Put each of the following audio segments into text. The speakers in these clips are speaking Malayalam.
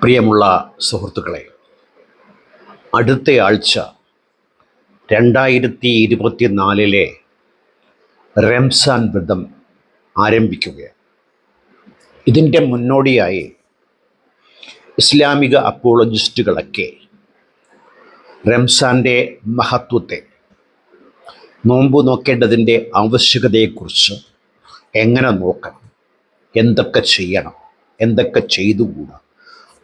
പ്രിയമുള്ള സുഹൃത്തുക്കളെ, അടുത്ത ആഴ്ച 2024 റംസാൻ വ്രതം ആരംഭിക്കുകയാണ്. ഇതിൻ്റെ മുന്നോടിയായി ഇസ്ലാമിക അപ്പോളജിസ്റ്റുകളൊക്കെ റംസാൻ്റെ മഹത്വത്തെ, നോമ്പ് നോക്കേണ്ടതിൻ്റെ ആവശ്യകതയെക്കുറിച്ച്, എങ്ങനെ നോക്കണം, എന്തൊക്കെ ചെയ്യണം, എന്തൊക്കെ ചെയ്തുകൂടാ,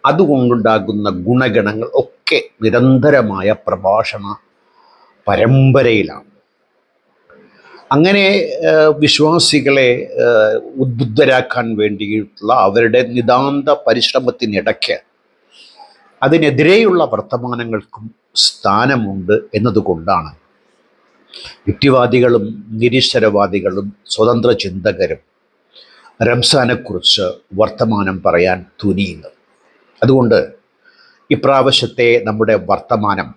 അതുകൊണ്ടുണ്ടാകുന്ന ഗുണഗണങ്ങൾ ഒക്കെ നിരന്തരമായ പ്രഭാഷണ പരമ്പരയിലാണ്. അങ്ങനെ വിശ്വാസികളെ ഉദ്ബുദ്ധരാക്കാൻ വേണ്ടിയിട്ടുള്ള അവരുടെ നിതാന്ത പരിശ്രമത്തിനിടയ്ക്ക് അതിനെതിരെയുള്ള വർത്തമാനങ്ങൾക്കും സ്ഥാനമുണ്ട് എന്നതുകൊണ്ടാണ് യുക്തിവാദികളും നിരീശ്വരവാദികളും സ്വതന്ത്ര ചിന്തകരും റംസാനെക്കുറിച്ച് വർത്തമാനം പറയാൻ തുനിയുന്നത്. അതുകൊണ്ട് ഇപ്രാവശ്യത്തെ നമ്മുടെ വർത്തമാനം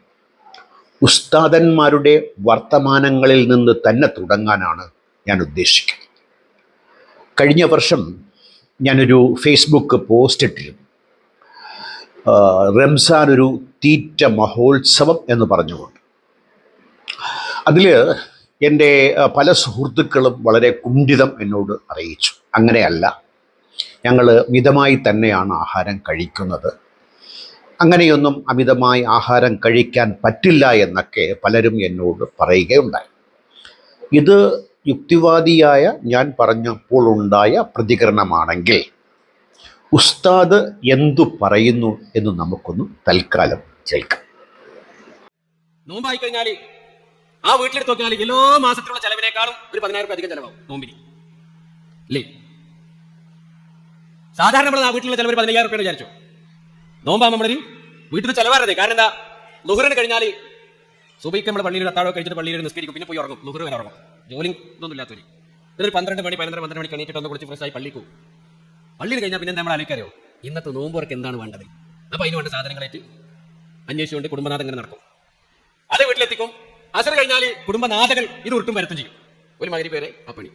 ഉസ്താദന്മാരുടെ വർത്തമാനങ്ങളിൽ നിന്ന് തന്നെ തുടങ്ങാനാണ് ഞാൻ ഉദ്ദേശിക്കുന്നത്. കഴിഞ്ഞ വർഷം ഞാനൊരു ഫേസ്ബുക്ക് പോസ്റ്റ് ഇട്ടിരുന്നു, റംസാൻ ഒരു തീറ്റ മഹോത്സവം എന്ന് പറഞ്ഞുകൊണ്ട്. അതിൽ എൻ്റെ പല സുഹൃത്തുക്കളും വളരെ കുണ്ഠിതം എന്നോട് അറിയിച്ചു. അങ്ങനെയല്ല, ഞങ്ങൾ മിതമായി തന്നെയാണ് ആഹാരം കഴിക്കുന്നത്, അങ്ങനെയൊന്നും അമിതമായി ആഹാരം കഴിക്കാൻ പറ്റില്ല എന്നൊക്കെ പലരും എന്നോട് പറയുകയുണ്ടായി. ഇത് യുക്തിവാദിയായ ഞാൻ പറഞ്ഞപ്പോൾ ഉണ്ടായ പ്രതികരണമാണെങ്കിൽ ഉസ്താദ് എന്തു പറയുന്നു എന്ന് നമുക്കൊന്ന് തൽക്കാലം കേൾക്കാം. നോമ്പായി കഴിഞ്ഞാൽ ആ വീട്ടിലെടുത്ത് നോക്കിയാൽ എല്ലാ മാസത്തിലുള്ള ചെലവിനേക്കാളും ഒരു 10,000 രൂപ അധികം ചെലവാകും നോമ്പിന്, അല്ലേ? സാധാരണ നമ്മൾ ആ വീട്ടിലുള്ള ചെലവ് 15,000 രൂപ വിചാരിച്ചു. നോമ്പാകുമ്പോൾ നമ്മളൊരു വീട്ടിൽ ചെലവാറത്. കാരണം എന്താ, ലുഹറിന് കഴിഞ്ഞാൽ സുബൈക്ക് നമ്മൾ പള്ളിയിൽ അത്താഴം കഴിച്ചിട്ട് പള്ളിയിൽ നിസ്കരിക്കും, പിന്നെ പോയി ഉറങ്ങും. ലുഹർ വരെ ഉറങ്ങും, ജോലി ഇതൊന്നും ഇല്ലാത്തവര്. ഇതൊരു 12 മണി 12 മണിക്ക് എണീറ്റിട്ട് ഒന്ന് കുളിച്ച് ഫ്രഷായി പള്ളിക്ക് പോകും. പള്ളിയിൽ കഴിഞ്ഞാൽ പിന്നെ നമ്മൾ ആലോചിക്കാരോ ഇന്നത്തെ നോമ്പുറക്ക് എന്താണ് വേണ്ടത്, അപ്പൊ അതിന് വേണ്ട സാധനങ്ങളായിട്ട് അന്വേഷിച്ചുകൊണ്ട് കുടുംബനാഥം ഇങ്ങനെ നടക്കും. അത് വീട്ടിലെത്തിക്കും. അസർ കഴിഞ്ഞാൽ കുടുംബനാഥകൾ ഇത് ഉരുട്ടും വരത്തും ചെയ്യും. ഒരു മകരി പേരെ അപ്പണി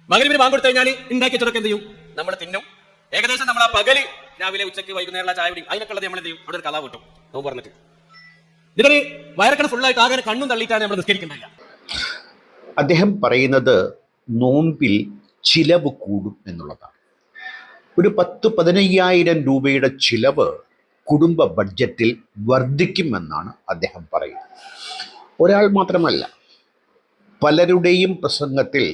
മകരിവിന് ബാങ്ക് കൊടുത്തു കഴിഞ്ഞാൽ ഉണ്ടാക്കിയ ചുരക്ക് എന്ത് ചെയ്യും, നമ്മൾ തിന്നും. ഏകദേശം നമ്മൾ ആ പകല് രാവിലെ ഉച്ചയ്ക്ക് വൈകുന്നേരമുള്ള ചായ കുടിയും അതിനൊക്കെ നമ്മൾ എന്ത് ചെയ്യും, അവിടെ ഒരു കഥ കിട്ടും നോമ്പ് പറഞ്ഞിട്ട്. ഇതൊരു വയറക്കണ ഫുള്ളായിട്ട് ആകെ കണ്ണും തള്ളിയിട്ടാണ് നമ്മൾ നിസ്കരിക്കേണ്ടത്. അദ്ദേഹം പറയുന്നത് നോമ്പിൽ ചിലവ് കൂടും എന്നുള്ളതാണ്. ഒരു 10-15,000 രൂപയുടെ ചിലവ് കുടുംബ ബഡ്ജറ്റിൽ വർദ്ധിക്കുമെന്നാണ് അദ്ദേഹം പറയുന്നത്. ഒരാൾ മാത്രമല്ല, പലരുടെയും പ്രസംഗത്തിൽ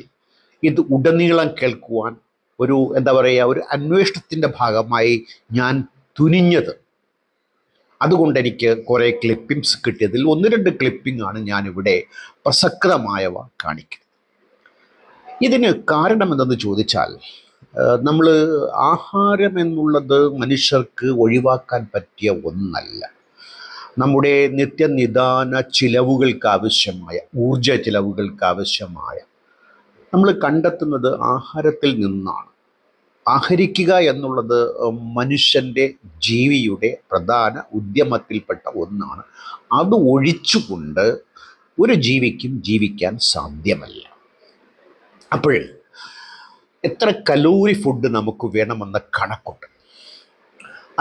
ഇത് ഉടനീളം കേൾക്കുവാൻ ഒരു ഒരു അന്വേഷണത്തിൻ്റെ ഭാഗമായി ഞാൻ തുനിഞ്ഞത്. അതുകൊണ്ട് എനിക്ക് കുറേ ക്ലിപ്പിങ്സ് കിട്ടിയതിൽ 1-2 ക്ലിപ്പിംഗാണ് ഞാനിവിടെ പ്രസക്തമായവ കാണിക്കുന്നത്. ഇതിന് കാരണം എന്തെന്ന് ചോദിച്ചാൽ, നമ്മൾ ആഹാരം എന്നുള്ളത് മനുഷ്യർക്ക് ഒഴിവാക്കാൻ പറ്റിയ ഒന്നല്ല. നമ്മുടെ നിത്യനിദാന ചിലവുകൾക്ക് ആവശ്യമായ, ഊർജ ചിലവുകൾക്ക് ആവശ്യമായ നമ്മൾ കണ്ടെത്തുന്നത് ആഹാരത്തിൽ നിന്നാണ്. ആഹരിക്കുക എന്നുള്ളത് മനുഷ്യൻ്റെ ജീവിയുടെ പ്രധാന ഉദ്യമത്തിൽപ്പെട്ട ഒന്നാണ്. അത് ഒഴിച്ചുകൊണ്ട് ഒരു ജീവിക്കും ജീവിക്കാൻ സാധ്യമല്ല. അപ്പോൾ എത്ര കലോറി ഫുഡ് നമുക്ക് വേണമെന്ന കണക്കുണ്ട്.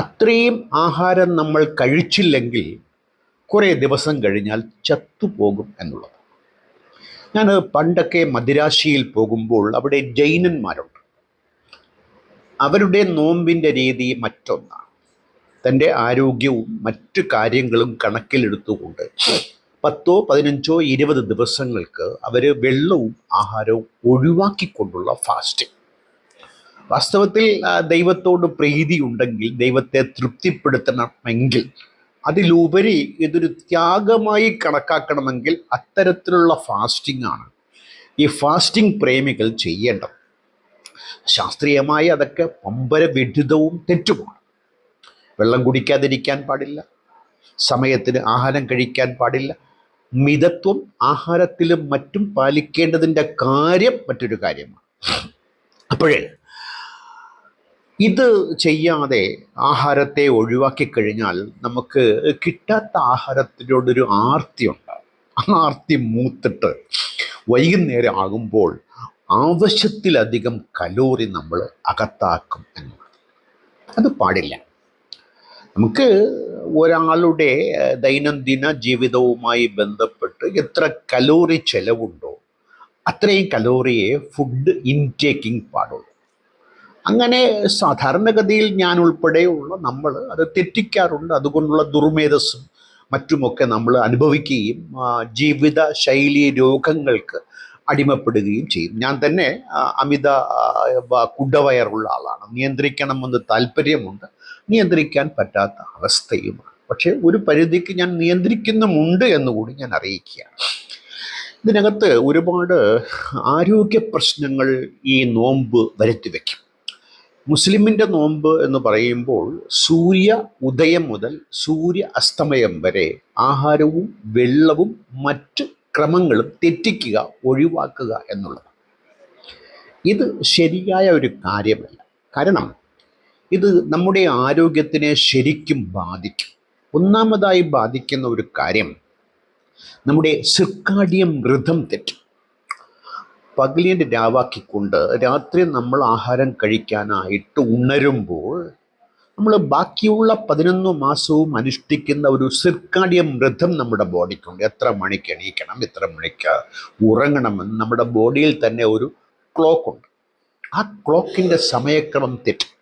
അത്രയും ആഹാരം നമ്മൾ കഴിച്ചില്ലെങ്കിൽ കുറേ ദിവസം കഴിഞ്ഞാൽ ചത്തുപോകും എന്നുള്ളത്. ഞാൻ പണ്ടൊക്കെ മദിരാശിയിൽ പോകുമ്പോൾ അവിടെ ജൈനന്മാരുണ്ട്. അവരുടെ നോമ്പിൻ്റെ രീതി മറ്റൊന്നാണ്. തൻ്റെ ആരോഗ്യവും മറ്റു കാര്യങ്ങളും കണക്കിലെടുത്തുകൊണ്ട് 10, 15, 20 ദിവസങ്ങൾക്ക് അവർ വെള്ളവും ആഹാരവും ഒഴിവാക്കിക്കൊണ്ടുള്ള ഫാസ്റ്റിംഗ്. വാസ്തവത്തിൽ ദൈവത്തോട് പ്രീതി ഉണ്ടെങ്കിൽ, ദൈവത്തെ തൃപ്തിപ്പെടുത്തണമെങ്കിൽ, അതിലുപരി ഇതൊരു ത്യാഗമായി കണക്കാക്കണമെങ്കിൽ അത്തരത്തിലുള്ള ഫാസ്റ്റിംഗ് ആണ് ഈ ഫാസ്റ്റിംഗ് പ്രേമികൾ ചെയ്യേണ്ടത്. ശാസ്ത്രീയമായി അതൊക്കെ പമ്പര വിഡിതവും തെറ്റുമാണ്. വെള്ളം കുടിക്കാതിരിക്കാൻ പാടില്ല, സമയത്തിന് ആഹാരം കഴിക്കാൻ പാടില്ല, മിതത്വം ആഹാരത്തിലും മറ്റും പാലിക്കേണ്ടതിൻ്റെ കാര്യം മറ്റൊരു കാര്യമാണ്. അപ്പോഴേ ഇത് ചെയ്യാതെ ആഹാരത്തെ ഒഴിവാക്കി കഴിഞ്ഞാൽ നമുക്ക് കിട്ടാത്ത ആഹാരത്തിനോടൊരു ആർത്തിയുണ്ടാകും. ആ ആർത്തി മൂത്തിട്ട് വൈകുന്നേരം ആകുമ്പോൾ ആവശ്യത്തിലധികം കലോറി നമ്മൾ അകത്താക്കും എന്നുള്ളത്. അത് പാടില്ല. നമുക്ക് ഒരാളുടെ ദൈനംദിന ജീവിതവുമായി ബന്ധപ്പെട്ട് എത്ര കലോറി ചെലവുണ്ടോ അത്രയും കലോറിയെ ഫുഡ് ഇൻടേക്കിംഗ് പാടുള്ളൂ. അങ്ങനെ സാധാരണഗതിയിൽ ഞാൻ ഉൾപ്പെടെയുള്ള നമ്മൾ അത് തെറ്റിക്കാറുണ്ട്. അതുകൊണ്ടുള്ള ദുർമേധസ്സും മറ്റുമൊക്കെ നമ്മൾ അനുഭവിക്കുകയും ജീവിത ശൈലി രോഗങ്ങൾക്ക് അടിമപ്പെടുകയും ചെയ്യും. ഞാൻ തന്നെ അമിത കുടവയറുള്ള ആളാണ്. നിയന്ത്രിക്കണമെന്ന് താല്പര്യമുണ്ട്, നിയന്ത്രിക്കാൻ പറ്റാത്ത അവസ്ഥയുമാണ്. പക്ഷേ ഒരു പരിധിക്ക് ഞാൻ നിയന്ത്രിക്കുന്നുമുണ്ട് എന്നുകൂടി ഞാൻ അറിയിക്കുകയാണ്. ഇതിനകത്ത് ഒരുപാട് ആരോഗ്യ പ്രശ്നങ്ങൾ ഈ നോമ്പ് വരുത്തി വയ്ക്കും. മുസ്ലിമിൻ്റെ നോമ്പ് എന്ന് പറയുമ്പോൾ സൂര്യ ഉദയം മുതൽ സൂര്യ അസ്തമയം വരെ ആഹാരവും വെള്ളവും മറ്റ് ക്രമങ്ങളും തെറ്റിക്കുക, ഒഴിവാക്കുക എന്നുള്ളത്. ഇത് ശരിയായ ഒരു കാര്യമല്ല. കാരണം ഇത് നമ്മുടെ ആരോഗ്യത്തിനെ ശരിക്കും ബാധിക്കും. ഒന്നാമതായി ബാധിക്കുന്ന ഒരു കാര്യം നമ്മുടെ സിർക്കാഡിയം റിഥം തെറ്റും. പകലിൻ്റെ രാവാക്കിക്കൊണ്ട് രാത്രി നമ്മൾ ആഹാരം കഴിക്കാനായിട്ട് ഉണരുമ്പോൾ നമ്മൾ ബാക്കിയുള്ള 11 മാസവും അനുഷ്ഠിക്കുന്ന ഒരു സിർക്കാഡിയം റിഥം നമ്മുടെ ബോഡിക്കുണ്ട്. എത്ര മണിക്ക് എണീക്കണം, എത്ര മണിക്ക് ഉറങ്ങണമെന്ന് നമ്മുടെ ബോഡിയിൽ തന്നെ ഒരു ക്ലോക്കുണ്ട്. ആ ക്ലോക്കിൻ്റെ സമയക്രമം തെറ്റും.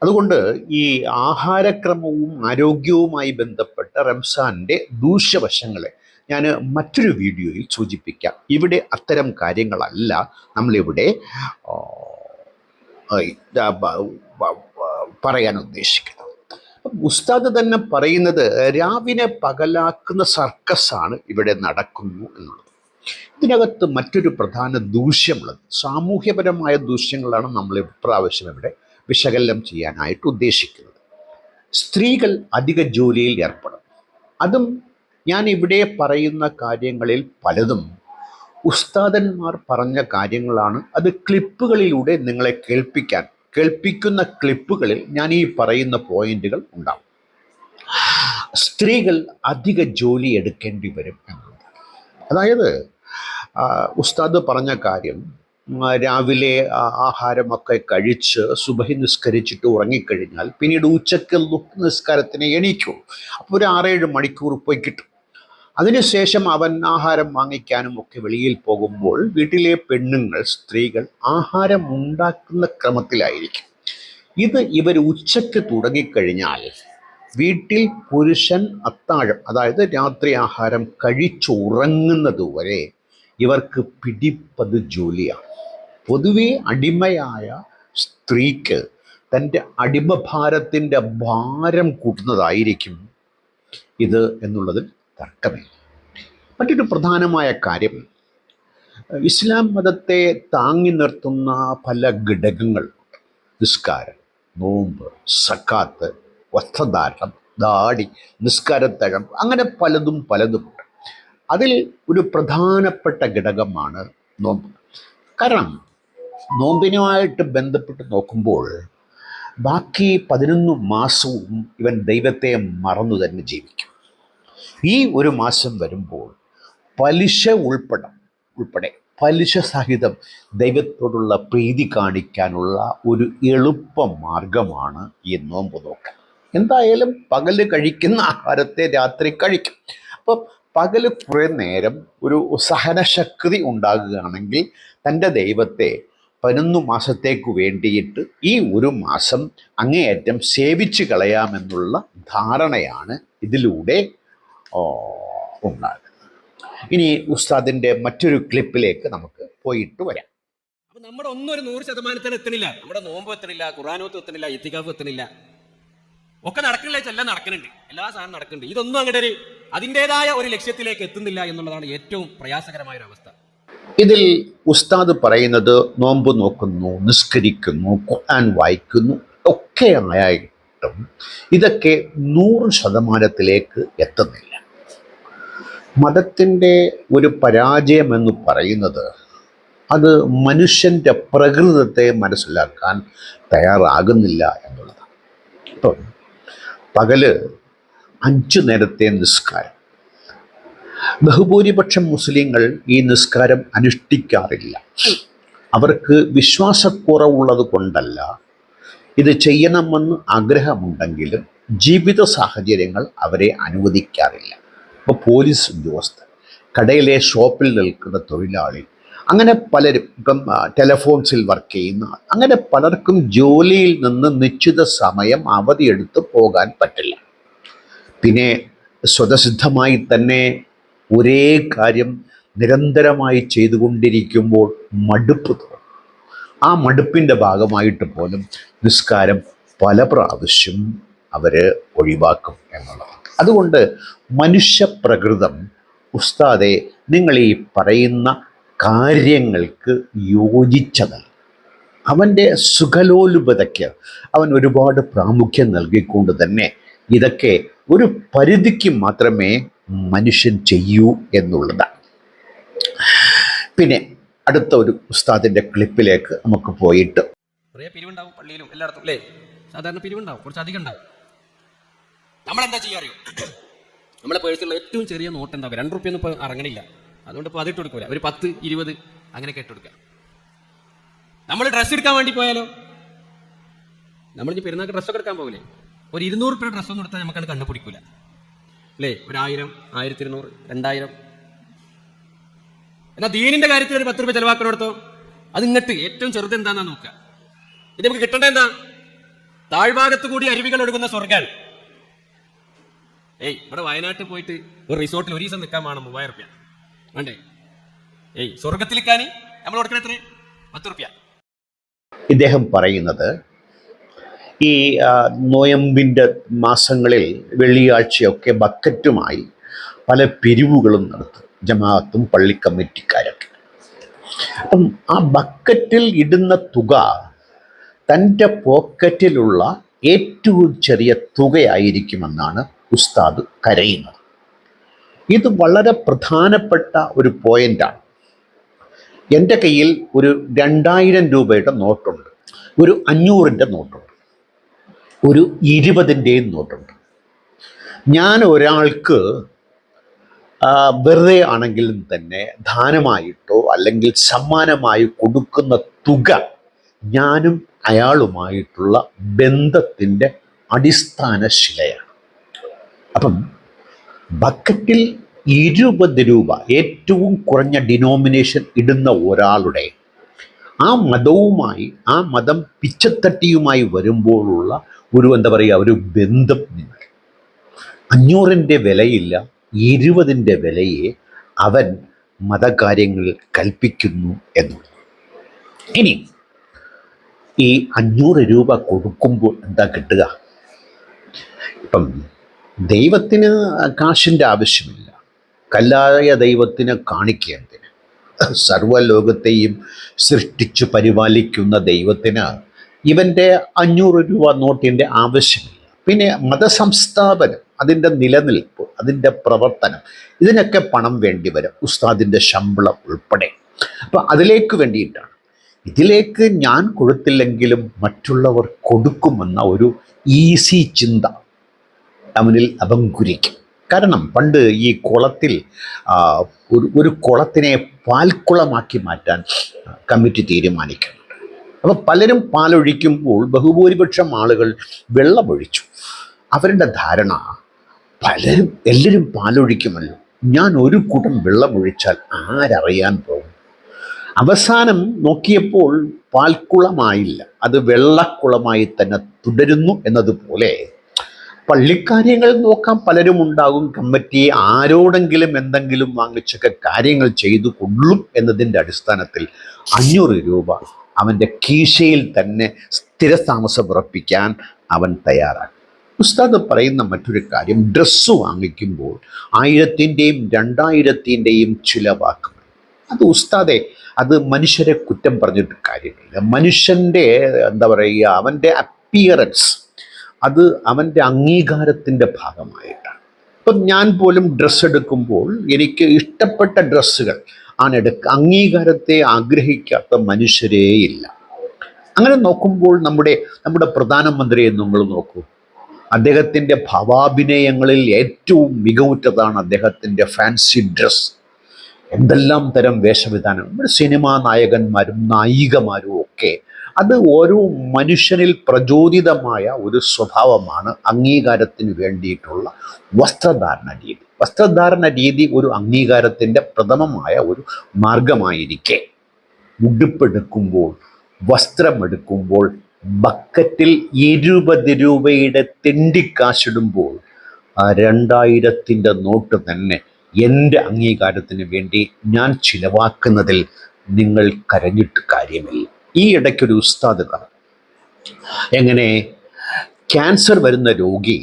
അതുകൊണ്ട് ഈ ആഹാരക്രമവും ആരോഗ്യവുമായി ബന്ധപ്പെട്ട റംസാൻ്റെ ദൂഷ്യവശങ്ങളെ ഞാൻ മറ്റൊരു വീഡിയോയിൽ സൂചിപ്പിക്കാം. ഇവിടെ അത്തരം കാര്യങ്ങളല്ല നമ്മളിവിടെ പറയാൻ ഉദ്ദേശിക്കുന്നത്. ഉസ്താദ് തന്നെ പറയുന്നത് രാവിനെ പകലാക്കുന്ന സർക്കസാണ് ഇവിടെ നടക്കുന്നു എന്നുള്ളത്. ഇതിനകത്ത് മറ്റൊരു പ്രധാന ദൂഷ്യമുള്ളത് സാമൂഹ്യപരമായ ദൂഷ്യങ്ങളാണ് നമ്മൾ ഇപ്രാവശ്യം ഇവിടെ വിശകലനം ചെയ്യാനായിട്ട് ഉദ്ദേശിക്കുന്നത്. സ്ത്രീകൾ അധിക ജോലിയിൽ ഏർപ്പെടും. അതും ഞാൻ ഇവിടെ പറയുന്ന കാര്യങ്ങളിൽ പലതും ഉസ്താദന്മാർ പറഞ്ഞ കാര്യങ്ങളാണ്. അത് ക്ലിപ്പുകളിലൂടെ നിങ്ങളെ കേൾപ്പിക്കുന്ന ക്ലിപ്പുകളിൽ ഞാൻ ഈ പറയുന്ന പോയിന്റുകൾ ഉണ്ടാവും. സ്ത്രീകൾ അധിക ജോലി എടുക്കേണ്ടി വരും എന്നുള്ളത്. അതായത് ഉസ്താദ് പറഞ്ഞ കാര്യം, രാവിലെ ആഹാരമൊക്കെ കഴിച്ച് സുബഹി നിസ്കരിച്ചിട്ട് ഉറങ്ങിക്കഴിഞ്ഞാൽ പിന്നീട് ഉച്ചയ്ക്ക് നിസ്കാരത്തിന് എണീക്കും. അപ്പോൾ ഒരു 6-7 മണിക്കൂർ പോയി കിട്ടും. അതിനുശേഷം അവൻ ആഹാരം വാങ്ങിക്കാനും ഒക്കെ വെളിയിൽ പോകുമ്പോൾ വീട്ടിലെ പെണ്ണുങ്ങൾ, സ്ത്രീകൾ ആഹാരം ഉണ്ടാക്കുന്ന ക്രമത്തിലായിരിക്കും. ഇവർ ഉച്ചയ്ക്ക് തുടങ്ങിക്കഴിഞ്ഞാൽ വീട്ടിൽ പുരുഷൻ അത്താഴം, അതായത് രാത്രി ആഹാരം കഴിച്ചുറങ്ങുന്നതുവരെ ഇവർക്ക് പിടിപ്പത് ജോലിയാണ്. പൊതുവെ അടിമയായ സ്ത്രീക്ക് തൻ്റെ അടിമഭാരത്തിൻ്റെ ഭാരം കൂട്ടുന്നതായിരിക്കും ഇത് എന്നുള്ളതിൽ തർക്കമില്ല. മറ്റൊരു പ്രധാനമായ കാര്യം, ഇസ്ലാം മതത്തെ താങ്ങി നിർത്തുന്ന പല ഘടകങ്ങൾ, നിസ്കാരം, നോമ്പ്, സക്കാത്ത്, വസ്ത്രധാരണം, ദാടി, നിസ്കാരത്തഴം, അങ്ങനെ പലതുമുണ്ട്. അതിൽ ഒരു പ്രധാനപ്പെട്ട ഘടകമാണ് നോമ്പ്. കാരണം നോമ്പിനുമായിട്ട് ബന്ധപ്പെട്ട് നോക്കുമ്പോൾ ബാക്കി 11 മാസവും ഇവൻ ദൈവത്തെ മറന്നു തന്നെ ജീവിക്കും. ഈ ഒരു മാസം വരുമ്പോൾ പലിശ ഉൾപ്പെടെ പലിശ സഹിതം ദൈവത്തോടുള്ള പ്രീതി കാണിക്കാനുള്ള ഒരു എളുപ്പ മാർഗമാണ് ഈ നോമ്പ് നോക്കൽ. എന്തായാലും പകല് കഴിക്കുന്ന ആഹാരത്തെ രാത്രി കഴിക്കും. അപ്പം പകല് കുറേ നേരം ഒരു സഹനശക്തി ഉണ്ടാകുകയാണെങ്കിൽ തൻ്റെ ദൈവത്തെ 11 മാസത്തേക്ക് വേണ്ടിയിട്ട് ഈ ഒരു മാസം അങ്ങേയറ്റം സേവിച്ച് കളയാമെന്നുള്ള ധാരണയാണ് ഇതിലൂടെ ഉണ്ടാകുന്നത്. ഇനി ഉസ്താദിൻ്റെ മറ്റൊരു ക്ലിപ്പിലേക്ക് നമുക്ക് പോയിട്ട് വരാം. അപ്പൊ നമ്മുടെ ഒന്നും ഒരു 100% എത്തണില്ല. നമ്മുടെ നോമ്പ് എത്തണില്ല, ഖുർആനോത്ത് എത്തണില്ല, ഇത്തികാഫ് എത്തണില്ല. ഒക്കെ നടക്കണില്ല, എല്ലാം നടക്കുന്നുണ്ട്, എല്ലാ സാധനം നടക്കുന്നുണ്ട്. ഇതൊന്നും അങ്ങോട്ട് അതിൻ്റെതായ ഒരു ലക്ഷ്യത്തിലേക്ക് എത്തുന്നില്ല എന്നുള്ളതാണ് ഏറ്റവും പ്രയാസകരമായ ഒരു അവസ്ഥ. ഇതിൽ ഉസ്താദ് പറയുന്നത് നോമ്പ് നോക്കുന്നു, നിസ്കരിക്കുന്നു, ഖുർആൻ വായിക്കുന്നു ഒക്കെ ആയിട്ടും ഇതൊക്കെ 100%ത്തിലേക്ക് എത്തുന്നില്ല. മതത്തിൻ്റെ ഒരു പരാജയമെന്ന് പറയുന്നത് അത് മനുഷ്യൻ്റെ പ്രകൃതത്തെ മനസ്സിലാക്കാൻ തയ്യാറാകുന്നില്ല എന്നുള്ളതാണ്. ഇപ്പം പകല് 5 നേരത്തെ നിസ്കാരം, ബഹുഭൂരിപക്ഷം മുസ്ലിങ്ങൾ ഈ നിസ്കാരം അനുഷ്ഠിക്കാറില്ല. അവർക്ക് വിശ്വാസക്കുറവുള്ളത് കൊണ്ടല്ല, ഇത് ചെയ്യണമെന്ന് ആഗ്രഹമുണ്ടെങ്കിലും ജീവിത സാഹചര്യങ്ങൾ അവരെ അനുവദിക്കാറില്ല. ഇപ്പോൾ പോലീസ് ഉദ്യോഗസ്ഥൻ, കടയിലെ ഷോപ്പിൽ നിൽക്കുന്ന തൊഴിലാളി, അങ്ങനെ പലരും, ഇപ്പം ടെലഫോൺസിൽ വർക്ക് ചെയ്യുന്ന, അങ്ങനെ പലർക്കും ജോലിയിൽ നിന്ന് നിശ്ചിത സമയം അവധിയെടുത്ത് പോകാൻ പറ്റില്ല. പിന്നെ സ്വതസിദ്ധമായി തന്നെ ഒരേ കാര്യം നിരന്തരമായി ചെയ്തുകൊണ്ടിരിക്കുമ്പോൾ മടുപ്പ് തോന്നും. ആ മടുപ്പിൻ്റെ ഭാഗമായിട്ട് പോലും നിസ്കാരം പല പ്രാവശ്യം അവർ ഒഴിവാക്കും എന്നുള്ളതാണ്. അതുകൊണ്ട് മനുഷ്യപ്രകൃതം ഉസ്താദെ നിങ്ങൾ ഈ പറയുന്ന കാര്യങ്ങൾക്ക് യോജിച്ചതല്ല. അവൻ്റെ സുഖലോലുപതയ്ക്ക് അവൻ ഒരുപാട് പ്രാമുഖ്യം നൽകിക്കൊണ്ട് തന്നെ ഇതൊക്കെ ഒരു പരിധിക്ക് മാത്രമേ മനുഷ്യൻ ചെയ്യൂ എന്നുള്ളതാണ്. പിന്നെ അടുത്ത ഒരു ഉസ്താദിൻ്റെ ക്ലിപ്പിലേക്ക് നമുക്ക് പോയിട്ട്, കുറേ പിരിവുണ്ടാവും പള്ളിയിലും എല്ലായിടത്തും അല്ലേ? സാധാരണ പിരിവുണ്ടാവും, കുറച്ച് അധികം ഉണ്ടാവും. നമ്മളെന്താ ചെയ്യാറിയോ? നമ്മളെ പേഴ്സിലുള്ള ഏറ്റവും ചെറിയ നോട്ട് ഉണ്ടാവും. 2 റുപ്യൊന്നും ഇപ്പോൾ ഇറങ്ങണില്ല, അതുകൊണ്ട് ഇപ്പോൾ അതിട്ട് കൊടുക്കൂല. ഒരു 10, 20 അങ്ങനെയൊക്കെ ഇട്ട് കൊടുക്കുക. നമ്മൾ ഡ്രസ്സ് എടുക്കാൻ വേണ്ടി പോയാലോ? നമ്മളിനി പെരുന്നാൾക്ക് ഡ്രസ്സൊക്കെ എടുക്കാൻ പോകില്ലേ? ഒരു 200 റുപ്യ ഡ്രസ്സൊന്നും എടുത്താൽ നമുക്കത് കണ്ടുപിടിക്കൂല അല്ലേ? ഒരു 1000, 1200, 2000. എന്നാൽ ദീനിന്റെ കാര്യത്തിൽ ഒരു 10 രൂപ ചെലവാക്കണോടത്തോ അത് ഇങ്ങോട്ട് ഏറ്റവും ചെറുത് എന്താന്നാ നോക്കുക. ഇത് നമുക്ക് കിട്ടേണ്ട എന്താ? താഴ്ഭാഗത്ത് കൂടി അരുവികൾ ഒഴുകുന്ന സ്വർഗ്ഗാണ്. ഇവിടെ വയനാട്ടിൽ പോയിട്ട് ഒരു റിസോർട്ടിൽ ഒരു ദിവസം നിൽക്കാൻ വേണം 3000 റുപ്യ വേണ്ടേ? സ്വർഗത്തിൽ നിൽക്കാൻ നമ്മൾ കൊടുക്കണ എത്ര? 10 റുപ്യ. ഇദ്ദേഹം പറയുന്നത് ഈ നോയമ്പിൻ്റെ മാസങ്ങളിൽ വെള്ളിയാഴ്ചയൊക്കെ ബക്കറ്റുമായി പല പിരിവുകളും നടത്തും ജമാഅത്തും പള്ളി കമ്മിറ്റിക്കാരൊക്കെ. അപ്പം ആ ബക്കറ്റിൽ ഇടുന്ന തുക തൻ്റെ പോക്കറ്റിലുള്ള ഏറ്റവും ചെറിയ തുകയായിരിക്കുമെന്നാണ് ഉസ്താദ് കരയുന്നത്. ഇത് വളരെ പ്രധാനപ്പെട്ട ഒരു പോയിൻ്റാണ്. എൻ്റെ കയ്യിൽ ഒരു 2000 രൂപയുടെ നോട്ടുണ്ട്, ഒരു 500ൻ്റെ നോട്ടുണ്ട്, ഒരു 20ൻ്റെയും നോട്ടുണ്ട്. ഞാൻ ഒരാൾക്ക് വെറുതെ ആണെങ്കിലും തന്നെ ദാനമായിട്ടോ അല്ലെങ്കിൽ സമ്മാനമായി കൊടുക്കുന്ന തുക ഞാനും അയാളുമായിട്ടുള്ള ബന്ധത്തിൻ്റെ അടിസ്ഥാന ശിലയാണ്. അപ്പം ബക്കറ്റിൽ 20 രൂപ ഏറ്റവും കുറഞ്ഞ ഡിനോമിനേഷൻ ഇടുന്ന ഒരാളുടെ ആ മതവുമായി, ആ മതം പിച്ചത്തട്ടിയുമായി വരുമ്പോഴുള്ള ഒരു എന്താ പറയുക, ഒരു ബന്ധം. നിങ്ങൾ 500ൻ്റെ വിലയില്ല, 20ൻ്റെ വിലയെ അവൻ മതകാര്യങ്ങളിൽ കൽപ്പിക്കുന്നു എന്നുള്ളത്. ഇനി ഈ 500 രൂപ കൊടുക്കുമ്പോൾ എന്താ കിട്ടുക? ഇപ്പം ദൈവത്തിന് കാശിൻ്റെ ആവശ്യമില്ല. കല്ലായ ദൈവത്തിന് കാണിക്കേണ്ടതിന്, സർവ്വലോകത്തെയും സൃഷ്ടിച്ചു പരിപാലിക്കുന്ന ദൈവത്തിന് ഇവൻ്റെ 500 രൂപ നോട്ടിൻ്റെ ആവശ്യമില്ല. പിന്നെ മതസംസ്ഥാപനം, അതിൻ്റെ നിലനിൽപ്പ്, അതിൻ്റെ പ്രവർത്തനം, ഇതിനൊക്കെ പണം വേണ്ടി വരും, ഉസ്താദിൻ്റെ ശമ്പളം ഉൾപ്പെടെ. അപ്പം അതിലേക്ക് വേണ്ടിയിട്ടാണ്. ഇതിലേക്ക് ഞാൻ കൊടുത്തില്ലെങ്കിലും മറ്റുള്ളവർ കൊടുക്കുമെന്ന ഒരു ഈസി ചിന്ത അവനിൽ അപങ്കുരിക്കും. കാരണം പണ്ട് ഈ കുളത്തിൽ ഒരു കുളത്തിനെ പാൽക്കുളമാക്കി മാറ്റാൻ കമ്മിറ്റി തീരുമാനിക്കുന്നുണ്ട്. അപ്പോൾ പലരും പാലൊഴിക്കുമ്പോൾ ബഹുഭൂരിപക്ഷം ആളുകൾ വെള്ളമൊഴിച്ചു. അവരുടെ ധാരണ എല്ലാവരും പാലൊഴിക്കുമല്ലോ, ഞാൻ ഒരു കൂട്ടം വെള്ളമൊഴിച്ചാൽ ആരറിയാൻ പോകും. അവസാനം നോക്കിയപ്പോൾ പാൽക്കുളമായില്ല, അത് വെള്ളക്കുളമായി തന്നെ തുടരുന്നു. എന്നതുപോലെ പള്ളിക്കാര്യങ്ങൾ നോക്കാൻ പലരും ഉണ്ടാകും. കമ്മിറ്റി ആരോടെങ്കിലും എന്തെങ്കിലും വാങ്ങിച്ചൊക്കെ കാര്യങ്ങൾ ചെയ്തു കൊള്ളും എന്നതിൻ്റെ അടിസ്ഥാനത്തിൽ 500 രൂപ അവൻ്റെ കീശയിൽ തന്നെ സ്ഥിരതാമസം ഉറപ്പിക്കാൻ അവൻ തയ്യാറാണ്. ഉസ്താദ് പറയുന്ന മറ്റൊരു കാര്യം, ഡ്രസ്സ് വാങ്ങിക്കുമ്പോൾ 1000ൻ്റെയും 2000ൻ്റെയും ചിലവാക്കും. അത് ഉസ്താദെ, അത് മനുഷ്യരെ കുറ്റം പറഞ്ഞിട്ട് കാര്യമില്ല. മനുഷ്യൻ്റെ എന്താ പറയുക, അവൻ്റെ അപ്പിയറൻസ്, അത് അവൻ്റെ അംഗീകാരത്തിൻ്റെ ഭാഗമായിട്ടാണ്. ഇപ്പം ഞാൻ പോലും ഡ്രസ്സ് എടുക്കുമ്പോൾ എനിക്ക് ഇഷ്ടപ്പെട്ട ഡ്രസ്സുകൾ ആണ് അംഗീകാരത്തെ ആഗ്രഹിക്കാത്ത മനുഷ്യരേയില്ല. അങ്ങനെ നോക്കുമ്പോൾ നമ്മുടെ പ്രധാനമന്ത്രിയെ നമ്മൾ നോക്കൂ. അദ്ദേഹത്തിൻ്റെ ഭാവാഭിനയങ്ങളിൽ ഏറ്റവും മികവുറ്റതാണ് അദ്ദേഹത്തിൻ്റെ ഫാൻസി ഡ്രസ്സ്. എന്തെല്ലാം തരം വേഷവിധാനം. നമ്മുടെ സിനിമാ നായകന്മാരും നായികമാരും ഒക്കെ അത് ഓരോ മനുഷ്യനിൽ പ്രചോദിതമായ ഒരു സ്വഭാവമാണ് അംഗീകാരത്തിന് വേണ്ടിയിട്ടുള്ള വസ്ത്രധാരണ രീതി. വസ്ത്രധാരണ രീതി ഒരു അംഗീകാരത്തിൻ്റെ പ്രഥമമായ ഒരു മാർഗമായിരിക്കെ, ഉടുപ്പെടുക്കുമ്പോൾ, വസ്ത്രമെടുക്കുമ്പോൾ, ബക്കറ്റിൽ 20 രൂപയുടെ തെണ്ടിക്കാശിടുമ്പോൾ ആ 2000-ൻ്റെ നോട്ട് തന്നെ എൻ്റെ അംഗീകാരത്തിന് വേണ്ടി ഞാൻ ചിലവാക്കുന്നതിൽ നിങ്ങൾ കരഞ്ഞിട്ട് കാര്യമില്ല. ഈ ഇടയ്ക്കൊരു ഉസ്താദ് പറഞ്ഞു, എങ്ങനെ ക്യാൻസർ വരുന്ന രോഗി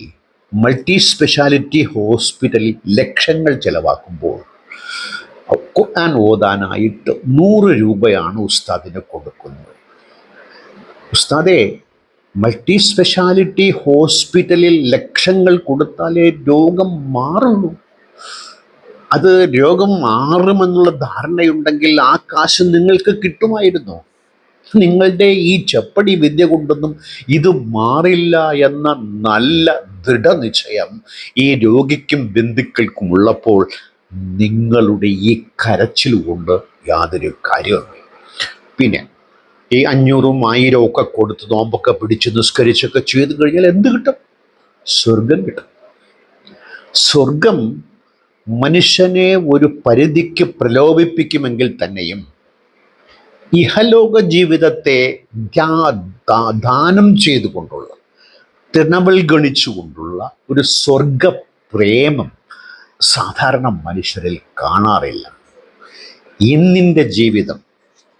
മൾട്ടി സ്പെഷ്യാലിറ്റി ഹോസ്പിറ്റലിൽ ലക്ഷങ്ങൾ ചിലവാക്കുമ്പോൾ ഖുർആൻ ഓതാനായിട്ട് 100 രൂപയാണ് ഉസ്താദിന് കൊടുക്കുന്നത്. ഉസ്താദെ, മൾട്ടി സ്പെഷ്യാലിറ്റി ഹോസ്പിറ്റലിൽ ലക്ഷങ്ങൾ കൊടുത്താലേ രോഗം മാറുള്ളൂ. അത് രോഗം മാറുമെന്നുള്ള ധാരണയുണ്ടെങ്കിൽ ആ കാശ് നിങ്ങൾക്ക് കിട്ടുമായിരുന്നു. നിങ്ങളുടെ ഈ ചെപ്പടി വിദ്യ കൊണ്ടൊന്നും ഇത് മാറില്ല എന്ന നല്ല ദൃഢനിശ്ചയം ഈ രോഗിക്കും ബന്ധുക്കൾക്കും ഉള്ളപ്പോൾ നിങ്ങളുടെ ഈ കരച്ചിൽ കൊണ്ട് യാതൊരു കാര്യവുമില്ല. പിന്നെ ഈ 500-ഉം 1000-ഉം ഒക്കെ കൊടുത്ത് നോമ്പൊക്കെ പിടിച്ച് നിസ്കരിച്ചൊക്കെ ചെയ്ത് കഴിഞ്ഞാൽ എന്ത് കിട്ടും? സ്വർഗം കിട്ടും. സ്വർഗം മനുഷ്യനെ ഒരു പരിധിക്ക് പ്രലോഭിപ്പിക്കുമെങ്കിൽ തന്നെയും ഇഹലോക ജീവിതത്തെ ദാനം ചെയ്തുകൊണ്ടുള്ള, തൃണവൽഗണിച്ചുകൊണ്ടുള്ള ഒരു സ്വർഗപ്രേമം സാധാരണ മനുഷ്യരിൽ കാണാറില്ല. ഇന്നിൻ്റെ ജീവിതം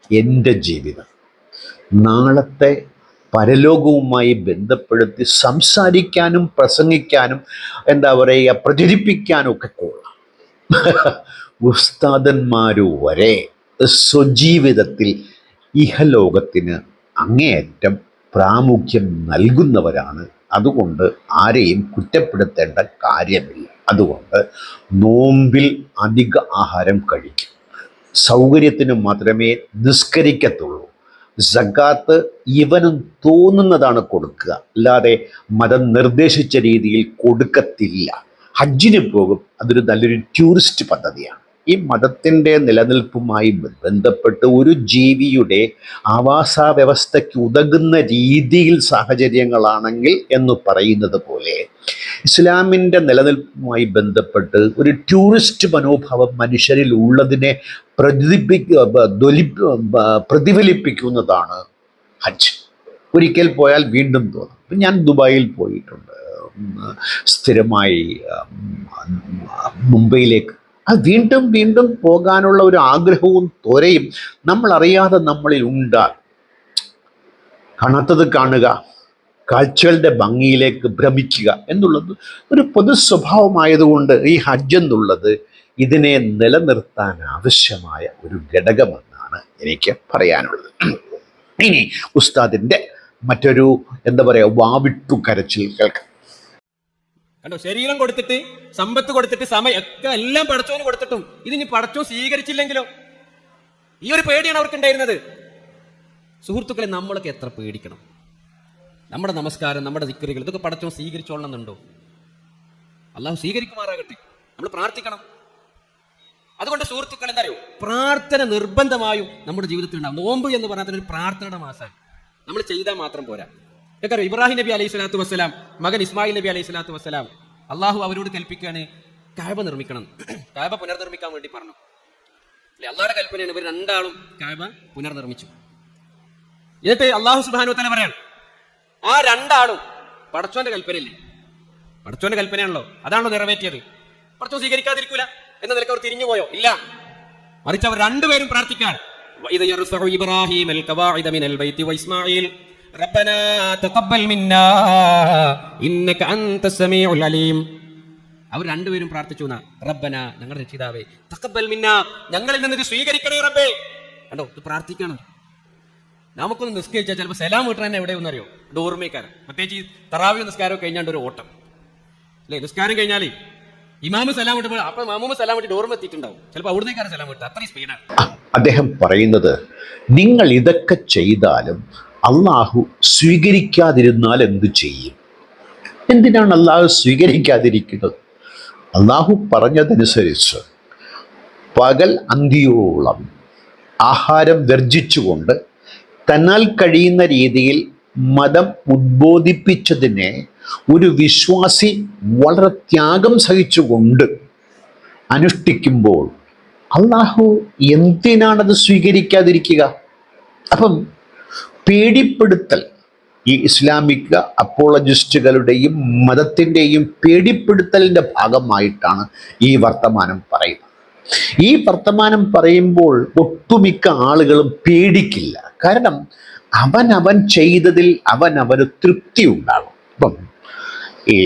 എൻ്റെ ജീവിതം നാളത്തെ പരലോകവുമായി ബന്ധപ്പെടുത്തി സംസാരിക്കാനും പ്രസംഗിക്കാനും പ്രചരിപ്പിക്കാനും ഒക്കെ കൊള്ളാം. ഉസ്താദന്മാർ വരെ സ്വജീവിതത്തിൽ ഇഹലോകത്തിന് അങ്ങേയറ്റം പ്രാമുഖ്യം നൽകുന്നവരാണ്. അതുകൊണ്ട് ആരെയും കുറ്റപ്പെടുത്തേണ്ട കാര്യമില്ല. അതുകൊണ്ട് നോമ്പിൽ അധിക ആഹാരം കഴിക്കും, സൗകര്യത്തിന് മാത്രമേ നിസ്കരിക്കത്തുള്ളൂ. സക്കാത്ത് ഇവനും തോന്നുന്നതാണ് കൊടുക്കുക, അല്ലാതെ മതം നിർദ്ദേശിച്ച രീതിയിൽ കൊടുക്കത്തില്ല. ഹജ്ജിന് പോകും, അതൊരു നല്ലൊരു ടൂറിസ്റ്റ് പദ്ധതിയാണ്. ഈ മതത്തിൻ്റെ നിലനിൽപ്പുമായി ബന്ധപ്പെട്ട് ഒരു ജീവിയുടെ ആവാസ വ്യവസ്ഥയ്ക്ക് ഉതകുന്ന രീതിയിൽ സാഹചര്യങ്ങളാണെങ്കിൽ എന്ന് പറയുന്നത് പോലെ ഇസ്ലാമിൻ്റെ നിലനിൽപ്പുമായി ബന്ധപ്പെട്ട് ഒരു ടൂറിസ്റ്റ് മനോഭാവം മനുഷ്യരിൽ ഉള്ളതിനെ പ്രതിഫലിപ്പിക്കുന്നതാണ് ഹജ്ജ്. ഒരിക്കൽ പോയാൽ വീണ്ടും തോന്നും. ഇപ്പം ഞാൻ ദുബായിൽ പോയിട്ടുണ്ട്, സ്ഥിരമായി മുംബൈയിലേക്ക്. അത് വീണ്ടും വീണ്ടും പോകാനുള്ള ഒരു ആഗ്രഹവും ത്വരയും നമ്മളറിയാതെ നമ്മളിൽ ഉണ്ടാകും. കാണാത്തത് കാണുക, കാഴ്ചകളുടെ ഭംഗിയിലേക്ക് ഭ്രമിക്കുക എന്നുള്ളത് ഒരു പൊതു സ്വഭാവമായതുകൊണ്ട് ഈ ഹജ്ജ് എന്നുള്ളത് ഇതിനെ നിലനിർത്താൻ ആവശ്യമായ ഒരു ഘടകമെന്നാണ് എനിക്ക് പറയാനുള്ളത്. ഇനി ഉസ്താദിൻ്റെ മറ്റൊരു വാവിട്ടു കരച്ചിൽ കേൾക്കാം. കണ്ടോ, ശരീരം കൊടുത്തിട്ട്, സമ്പത്ത് കൊടുത്തിട്ട്, സമയം ഒക്കെ എല്ലാം പടച്ചോന് കൊടുത്തിട്ടും ഇതിനി പടച്ചോ സ്വീകരിച്ചില്ലെങ്കിലോ? ഈ ഒരു പേടിയാണ് അവർക്കുണ്ടായിരുന്നത്. സുഹൃത്തുക്കളെ, നമ്മളൊക്കെ എത്ര പേടിക്കണം? നമ്മുടെ നമസ്കാരം, നമ്മുടെ ദിക്റുകൾ, ഇതൊക്കെ പടച്ചോ സ്വീകരിച്ചോളണമെന്നുണ്ടോ? അള്ളാഹു സ്വീകരിക്കുമാറാകട്ടെ. നമ്മൾ പ്രാർത്ഥിക്കണം. അതുകൊണ്ട് സുഹൃത്തുക്കൾ, എന്താ അറിയോ, പ്രാർത്ഥന നിർബന്ധമായും നമ്മുടെ ജീവിതത്തിൽ ഉണ്ടാവും. നോമ്പ് എന്ന് പറഞ്ഞാൽ ഒരു പ്രാർത്ഥനയുടെ മാസമാണ്. നമ്മൾ ചെയ്താൽ മാത്രം പോരാ. എനിക്കറിയാം, ഇബ്രാഹിം നബി അലൈഹി സ്വലാത്തു വസ്സലാം, മകൻ ഇസ്മായിൽ നബി അലൈഹി സ്വലാത്തു വസ്സലാം, അള്ളാഹു അവരോട് കൽപ്പിക്കുകയാണ് കഅബ നിർമ്മിക്കണം. കഅബ പുനർനിർമ്മിക്കാൻ വേണ്ടി പറഞ്ഞു. അള്ളാഹുടെ കൽപ്പനയാണ്. ഇവർ രണ്ടാളും കഅബ പുനർനിർമ്മിച്ചു. എന്നിട്ട് അള്ളാഹു സുബ്ഹാനഹു വ തആല പറയാണ്, ആ രണ്ടാളും പടച്ചോന്റെ കൽപ്പനയില്ലേ, പടച്ചോന്റെ കൽപ്പനയാണല്ലോ, അതാണല്ലോ നിറവേറ്റിയത്. പടച്ചോൻ സ്വീകരിക്കാതിരിക്കൂല എന്ന നിലക്ക് അവർ തിരിഞ്ഞു പോയോ? ഇല്ല. മറിച്ച് അവർ രണ്ടുപേരും പ്രാർത്ഥിക്കാൻ, ഇബ്രാഹിം ഖവാഇദ മിനൽ ബൈത്തി വഇസ്മാഈൽ റബ്ബനാ തഖബ്ബൽ മിന്നാ ഇന്നക അൻതസ് സമീഉൽ അലീം. അവർ രണ്ടുപേരും പ്രാർത്ഥിച്ചു, റബ്ബന, ഞങ്ങളുടെ രക്ഷിതാവേ, തഖബ്ബൽ മിന്നാ, ഞങ്ങളിൽ നിന്ന് ഇത് സ്വീകരിക്കണേ റബ്ബേ. കണ്ടോ, ഇത് പ്രാർത്ഥിക്കണം. നമുക്കൊന്ന് നിസ്കരിച്ചാൽ ചിലപ്പോൾ സലാം വീട്ടാൻ തന്നെ എവിടെ ഒന്നറിയോ? ഇത് ഓർമ്മക്കാരൻ. പ്രത്യേകിച്ച് ഈ തറാവി നിസ്കാരം കഴിഞ്ഞാണ്ട് ഒരു ഓട്ടം അല്ലേ? നിസ്കാരം കഴിഞ്ഞാൽ ഇമാമ് സലാം വിട്ടപ്പോൾ അപ്പോൾ മാമൂമ് സലാം വിട്ടിട്ട് ഓർമ്മ എത്തിയിട്ടുണ്ടാവും. ചിലപ്പോൾ അവിടുന്നേക്കാരൻ സലാം വിട്ടത്, അത്രയും സ്പീഡാണ്. അദ്ദേഹം പറയുന്നത്, നിങ്ങൾ ഇതൊക്കെ ചെയ്താലും അള്ളാഹു സ്വീകരിക്കാതിരുന്നാൽ എന്തു ചെയ്യും? എന്തിനാണ് അള്ളാഹു സ്വീകരിക്കാതിരിക്കുന്നത്? അള്ളാഹു പറഞ്ഞതനുസരിച്ച് പകൽ അന്തിയോളം ആഹാരം വർജിച്ചുകൊണ്ട് തന്നാൽ കഴിയുന്ന രീതിയിൽ മതം ഉദ്ബോധിപ്പിച്ചതിനെ ഒരു വിശ്വാസി വളരെ ത്യാഗം സഹിച്ചുകൊണ്ട് അനുഷ്ഠിക്കുമ്പോൾ അള്ളാഹു എന്തിനാണത് സ്വീകരിക്കാതിരിക്കുക? അപ്പം പേടിപ്പെടുത്തൽ, ഈ ഇസ്ലാമിക അപ്പോളജിസ്റ്റുകളുടെയും മതത്തിൻ്റെയും പേടിപ്പെടുത്തലിൻ്റെ ഭാഗമായിട്ടാണ് ഈ വർത്തമാനം പറയുന്നത്. ഈ വർത്തമാനം പറയുമ്പോൾ ഒട്ടുമിക്ക ആളുകളും പേടിക്കില്ല. കാരണം അവൻ ചെയ്തതിൽ അവന് തൃപ്തി ഉണ്ടാകും. ഇപ്പം ഈ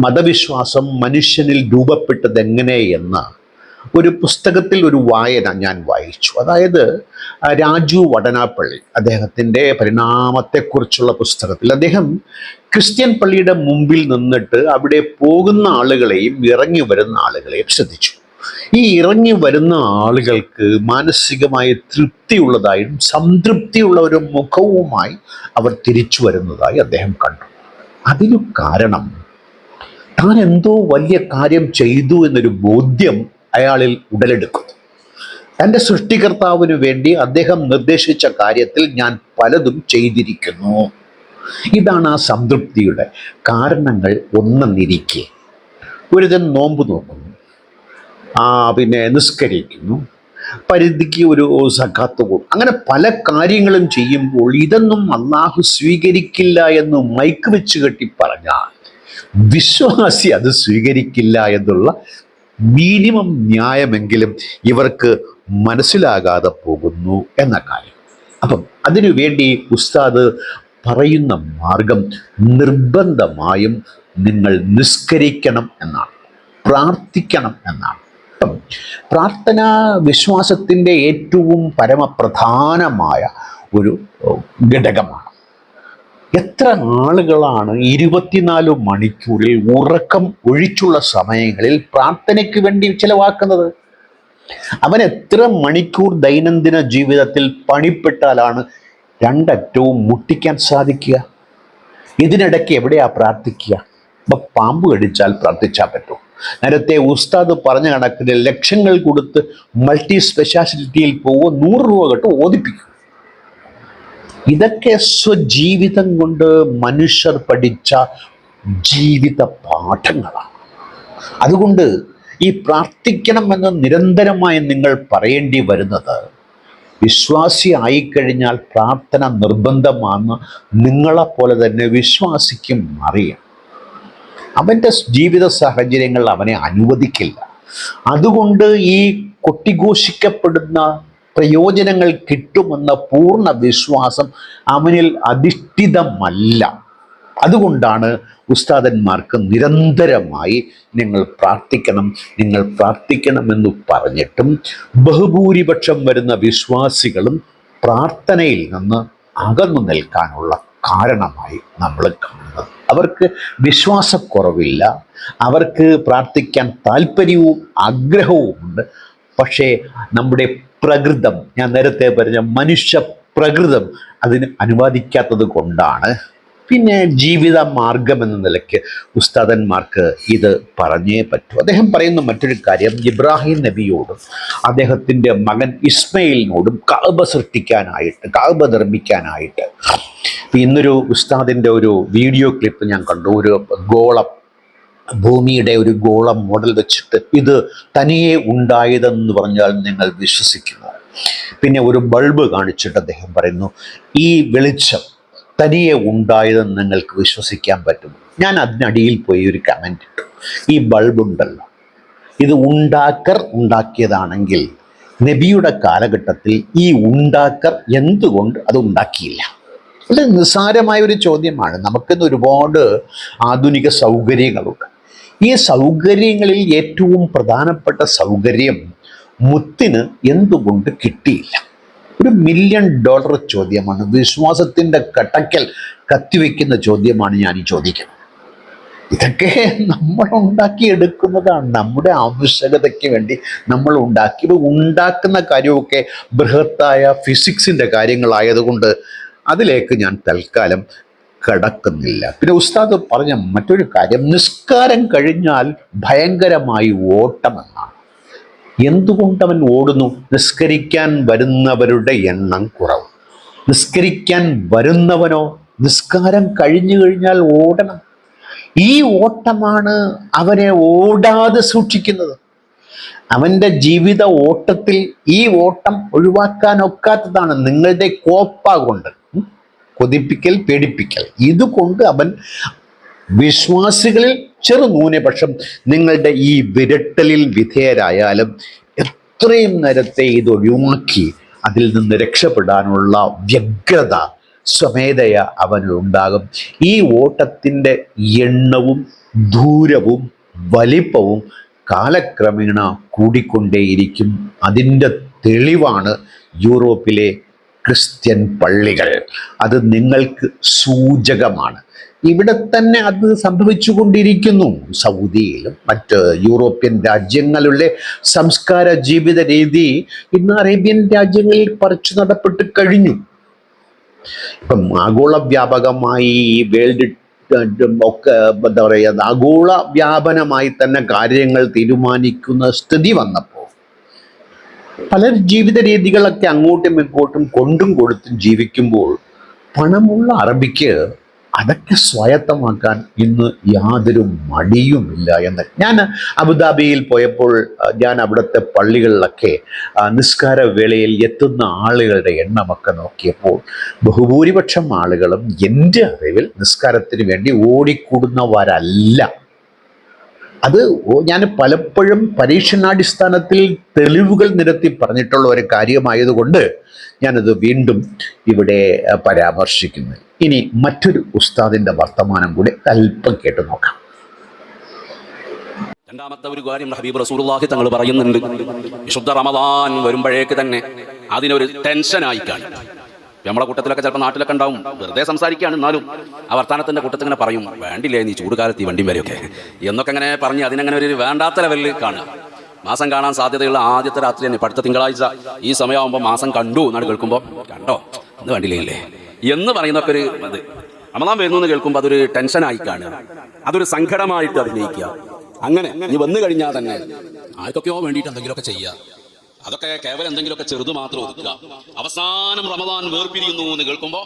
മതവിശ്വാസം മനുഷ്യനിൽ രൂപപ്പെട്ടത് എങ്ങനെയെന്ന് ഒരു പുസ്തകത്തിൽ ഒരു വായന ഞാൻ വായിച്ചു. അതായത് രാജു വടനാപ്പള്ളി അദ്ദേഹത്തിൻ്റെ പരിണാമത്തെക്കുറിച്ചുള്ള പുസ്തകത്തിൽ അദ്ദേഹം ക്രിസ്ത്യൻ പള്ളിയുടെ മുമ്പിൽ നിന്നിട്ട് അവിടെ പോകുന്ന ആളുകളെയും ഇറങ്ങി വരുന്ന ആളുകളെയും ശ്രദ്ധിച്ചു. ഈ ഇറങ്ങി വരുന്ന ആളുകൾക്ക് മാനസികമായ തൃപ്തിയുള്ളതായും സംതൃപ്തിയുള്ള ഒരു മുഖവുമായി അവർ തിരിച്ചു വരുന്നതായി അദ്ദേഹം കണ്ടു. അതിനു കാരണം താൻ എന്തോ വലിയ കാര്യം ചെയ്തു എന്നൊരു ബോധ്യം അയാളിൽ ഉടലെടുക്കുന്നു. തൻ്റെ സൃഷ്ടികർത്താവിന് വേണ്ടി അദ്ദേഹം നിർദ്ദേശിച്ച കാര്യത്തിൽ ഞാൻ പലതും ചെയ്തിരിക്കുന്നു. ഇതാണ് ആ സംതൃപ്തിയുടെ കാരണങ്ങൾ. ഒന്നെന്നിരിക്കെ ഒരുതൻ നോമ്പ് നോക്കുന്നു, പിന്നെ നിസ്കരിക്കുന്നു, പരിധിക്ക് ഒരു സക്കാത്ത് കൊടുക്കും, അങ്ങനെ പല കാര്യങ്ങളും ചെയ്യുമ്പോൾ ഇതൊന്നും അള്ളാഹു സ്വീകരിക്കില്ല എന്ന് മൈക്ക് വെച്ച് കെട്ടി പറഞ്ഞാൽ വിശ്വാസി അത് സ്വീകരിക്കില്ല എന്നുള്ള മിനിമം ന്യായമെങ്കിലും ഇവർക്ക് മനസ്സിലാകാതെ പോകുന്നു എന്ന കാര്യം. അപ്പം അതിനുവേണ്ടി ഉസ്താദ് പറയുന്ന മാർഗം നിർബന്ധമായും നിങ്ങൾ നിസ്കരിക്കണം എന്നാണ്, പ്രാർത്ഥിക്കണം എന്നാണ്. പ്രാർത്ഥന വിശ്വാസത്തിൻ്റെ ഏറ്റവും പരമപ്രധാനമായ ഒരു ഘടകമാണ്. എത്ര ആളുകളാണ് 24 മണിക്കൂറിൽ ഉറക്കം ഒഴിച്ചുള്ള സമയങ്ങളിൽ പ്രാർത്ഥനയ്ക്ക് വേണ്ടി ചിലവാക്കുന്നത്? അവൻ എത്ര മണിക്കൂർ ദൈനംദിന ജീവിതത്തിൽ പണിപ്പെട്ടാലാണ് രണ്ടറ്റവും മുട്ടിക്കാൻ സാധിക്കുക? ഇതിനിടയ്ക്ക് എവിടെയാ പ്രാർത്ഥിക്കുക? അപ്പം പാമ്പ് കടിച്ചാൽ പ്രാർത്ഥിച്ചാൽ പറ്റും. നേരത്തെ ഉസ്താദ് പറഞ്ഞ കണക്കിന് ലക്ഷങ്ങൾ കൊടുത്ത് മൾട്ടി സ്പെഷ്യാലിറ്റിയിൽ പോകുക, 100 രൂപ കേട്ട് ഓദിപ്പിക്കും. ഇതൊക്കെ സ്വജീവിതം കൊണ്ട് മനുഷ്യർ പഠിച്ച ജീവിത പാഠങ്ങളാണ്. അതുകൊണ്ട് ഈ പ്രാർത്ഥിക്കണമെന്ന് നിരന്തരമായി നിങ്ങൾ പറയേണ്ടി വരുന്നത്, വിശ്വാസി ആയിക്കഴിഞ്ഞാൽ പ്രാർത്ഥന നിർബന്ധമാണെന്ന് നിങ്ങളെപ്പോലെ തന്നെ വിശ്വാസിക്കും അറിയാം. അവൻ്റെ ജീവിത സാഹചര്യങ്ങൾ അവനെ അനുവദിക്കില്ല. അതുകൊണ്ട് ഈ കൊട്ടിഘോഷിക്കപ്പെടുന്ന പ്രയോജനങ്ങൾ കിട്ടുമെന്ന പൂർണ്ണ വിശ്വാസം അവനിൽ അധിഷ്ഠിതമല്ല. അതുകൊണ്ടാണ് ഉസ്താദന്മാർക്ക് നിരന്തരമായി നിങ്ങൾ പ്രാർത്ഥിക്കണമെന്ന് പറഞ്ഞിട്ടും ബഹുഭൂരിപക്ഷം വരുന്ന വിശ്വാസികളും പ്രാർത്ഥനയിൽ നിന്ന് അകന്നു നിൽക്കാനുള്ള കാരണമായി നമ്മൾ കാണുന്നത്. അവർക്ക് വിശ്വാസക്കുറവില്ല, അവർക്ക് പ്രാർത്ഥിക്കാൻ താല്പര്യവും ആഗ്രഹവും ഉണ്ട്. പക്ഷേ നമ്മുടെ പ്രകൃതം, ഞാൻ നേരത്തെ പറഞ്ഞ മനുഷ്യ പ്രകൃതം അതിന് അനുവദിക്കാത്തത് കൊണ്ടാണ്. പിന്നെ ജീവിത മാർഗം എന്ന നിലയ്ക്ക് ഉസ്താദന്മാർക്ക് ഇത് പറഞ്ഞേ പറ്റൂ. അദ്ദേഹം പറയുന്ന മറ്റൊരു കാര്യം, ഇബ്രാഹിം നബിയോടും അദ്ദേഹത്തിൻ്റെ മകൻ ഇസ്മയിലിനോടും കഅബ നിർമ്മിക്കാനായിട്ട് ഇന്നൊരു ഉസ്താദിൻ്റെ ഒരു വീഡിയോ ക്ലിപ്പ് ഞാൻ കണ്ടു. ഒരു ഗോളം, ഭൂമിയുടെ ഒരു ഗോളം മോഡൽ വെച്ചിട്ട് ഇത് തനിയെ ഉണ്ടായതെന്ന് പറഞ്ഞാൽ നിങ്ങൾ വിശ്വസിക്കുന്നു. പിന്നെ ഒരു ബൾബ് കാണിച്ചിട്ട് അദ്ദേഹം പറയുന്നു, ഈ വെളിച്ചം തനിയെ ഉണ്ടായതെന്ന് നിങ്ങൾക്ക് വിശ്വസിക്കാൻ പറ്റും. ഞാൻ അതിനടിയിൽ പോയി ഒരു കമൻ്റ് ഇട്ടു, ഈ ബൾബുണ്ടല്ലോ, ഇത് ഉണ്ടാക്കിയതാണെങ്കിൽ നബിയുടെ കാലഘട്ടത്തിൽ ഈ ഉണ്ടാക്കർ എന്തുകൊണ്ട് അത് ഉണ്ടാക്കിയില്ല? വളരെ നിസ്സാരമായ ഒരു ചോദ്യമാണ്. നമുക്കിന്ന് ഒരുപാട് ആധുനിക സൗകര്യങ്ങളുണ്ട്. ഈ സൗകര്യങ്ങളിൽ ഏറ്റവും പ്രധാനപ്പെട്ട സൗകര്യം മുത്തിന് എന്തുകൊണ്ട് കിട്ടിയില്ല? ഒരു $1 മില്യൺ ചോദ്യമാണ്. വിശ്വാസത്തിൻ്റെ കട്ടക്കൽ കത്തിവെക്കുന്ന ചോദ്യമാണ് ഞാൻ ഈ ചോദിക്കുന്നത്. ഇതൊക്കെ നമ്മൾ ഉണ്ടാക്കിയെടുക്കുന്നതാണ്, നമ്മുടെ ആവശ്യകതയ്ക്ക് വേണ്ടി നമ്മൾ ഉണ്ടാക്കുന്ന കാര്യമൊക്കെ ബൃഹത്തായ ഫിസിക്സിൻ്റെ കാര്യങ്ങളായതുകൊണ്ട് അതിലേക്ക് ഞാൻ തൽക്കാലം കടക്കുന്നില്ല. പിന്നെ ഉസ്താദ് പറഞ്ഞ മറ്റൊരു കാര്യം, നിസ്കാരം കഴിഞ്ഞാൽ ഭയങ്കരമായി ഓട്ടമെന്നാണ്. എന്തുകൊണ്ടവൻ ഓടുന്നു? നിസ്കരിക്കാൻ വരുന്നവരുടെ എണ്ണം കുറവ്. നിസ്കരിക്കാൻ വരുന്നവനോ നിസ്കാരം കഴിഞ്ഞു കഴിഞ്ഞാൽ ഓടണം. ഈ ഓട്ടമാണ് അവനെ ഓടാതെ സൂക്ഷിക്കുന്നത്. അവന്റെ ജീവിത ഓട്ടത്തിൽ ഈ ഓട്ടം ഒഴിവാക്കാൻ ഒക്കാത്തതാണ്. നിങ്ങളുടെ കോപ്പ കൊണ്ട് കൊതിപ്പിക്കൽ, പേടിപ്പിക്കൽ, ഇതുകൊണ്ട് അവൻ വിശ്വാസികളിൽ ചെറുന്യൂനപക്ഷം നിങ്ങളുടെ ഈ വിരട്ടലിൽ വിധേയരായാലും എത്രയും നേരത്തെ ഇത് ഒഴിവാക്കി അതിൽ നിന്ന് രക്ഷപ്പെടാനുള്ള വ്യഗ്രത സ്വമേധയ അവനുണ്ടാകും. ഈ ഓട്ടത്തിൻ്റെ എണ്ണവും ദൂരവും വലിപ്പവും കാലക്രമേണ കൂടിക്കൊണ്ടേയിരിക്കും. അതിൻ്റെ തെളിവാണ് യൂറോപ്പിലെ ക്രിസ്ത്യൻ പള്ളികൾ. അത് നിങ്ങൾക്ക് സൂചകമാണ്. ഇവിടെ തന്നെ അത് സംഭവിച്ചുകൊണ്ടിരിക്കുന്നു. സൗദിയിലും മറ്റ് യൂറോപ്യൻ രാജ്യങ്ങളിലെ സംസ്കാര ജീവിത രീതി ഇന്ന് അറേബ്യൻ രാജ്യങ്ങളിൽ പറിച്ചു നടപ്പെട്ട് കഴിഞ്ഞു. ഇപ്പം ആഗോള വ്യാപകമായി ഈ വേൾഡ് ഒക്കെ എന്താ പറയുക, ആഗോള വ്യാപനമായി തന്നെ കാര്യങ്ങൾ തീരുമാനിക്കുന്ന സ്ഥിതി വന്നപ്പോൾ പല ജീവിത രീതികളൊക്കെ അങ്ങോട്ടും ഇങ്ങോട്ടും കൊണ്ടും കൊടുത്തും ജീവിക്കുമ്പോൾ പണമുള്ള അറബിക്ക് അതൊക്കെ സ്വായത്തമാക്കാൻ ഇന്ന് യാതൊരു മടിയുമില്ല എന്ന്. ഞാൻ അബുദാബിയിൽ പോയപ്പോൾ ഞാൻ അവിടുത്തെ പള്ളികളിലൊക്കെ നിസ്കാര വേളയിൽ എത്തുന്ന ആളുകളുടെ എണ്ണമൊക്കെ നോക്കിയപ്പോൾ ബഹുഭൂരിപക്ഷം ആളുകളും എൻ്റെ അറിവിൽ നിസ്കാരത്തിന് വേണ്ടി ഓടിക്കൂടുന്നവരല്ല. അത് ഞാൻ പലപ്പോഴും പരീക്ഷണാടിസ്ഥാനത്തിൽ തെളിവുകൾ നിരത്തി പറഞ്ഞിട്ടുള്ള ഒരു കാര്യമായതുകൊണ്ട് ഞാനത് വീണ്ടും ഇവിടെ പരാമർശിക്കുന്നു. ഇനി മറ്റൊരു ഉസ്താദിന്റെ വർത്തമാനം കൂടി അല്പം കേട്ടു നോക്കാം. രണ്ടാമത്തെ ഒരു കാര്യം ഹബീബ് റസൂലുള്ളാഹി തങ്ങൾ പറയുന്നുണ്ട്, വിശുദ്ധ റമദാൻ വരുമ്പോഴേക്ക് തന്നെ അതിനൊരു ടെൻഷനായി കാണും. നമ്മളെ കൂട്ടത്തിലൊക്കെ ചിലപ്പോൾ നാട്ടിലൊക്കെ ഉണ്ടാവും, വെറുതെ സംസാരിക്കുകയാണ്, എന്നാലും ആ വർത്താനത്തിൻ്റെ കൂട്ടത്തിൽ ഇങ്ങനെ പറയും, വേണ്ടില്ലേ നീ ചൂടുകാലത്ത് ഈ വണ്ടിയും വരെയൊക്കെ എന്നൊക്കെ അങ്ങനെ പറഞ്ഞ് അതിനങ്ങനെ ഒരു വേണ്ടാത്ത ലെവലിൽ കാണുക. മാസം കാണാൻ സാധ്യതയുള്ള ആദ്യത്തെ രാത്രി തന്നെ അടുത്ത തിങ്കളാഴ്ച ഈ സമയമാകുമ്പോൾ മാസം കണ്ടു എന്നാണ് കേൾക്കുമ്പോൾ, കണ്ടോ ഇത് വേണ്ടില്ലേ എന്ന് പറയുന്നൊക്കെ ഒരു ഇത് റമദാൻ വരുന്നു എന്ന് കേൾക്കുമ്പോൾ അതൊരു ടെൻഷനായി കാണുക, അതൊരു സങ്കടമായിട്ട് അഭിനയിക്കുക. അങ്ങനെ നീ വന്നു കഴിഞ്ഞാൽ തന്നെ ആർക്കൊക്കെയോ വേണ്ടിയിട്ട് എന്തെങ്കിലുമൊക്കെ ചെയ്യുക, അതൊക്കെ കേവലം എന്തെങ്കിലുമൊക്കെ ചെറുത് മാത്രം ഒതുക്കുക. അവസാനം റമദാൻ വേർപിരിയുന്നു എന്ന് കേൾക്കുമ്പോൾ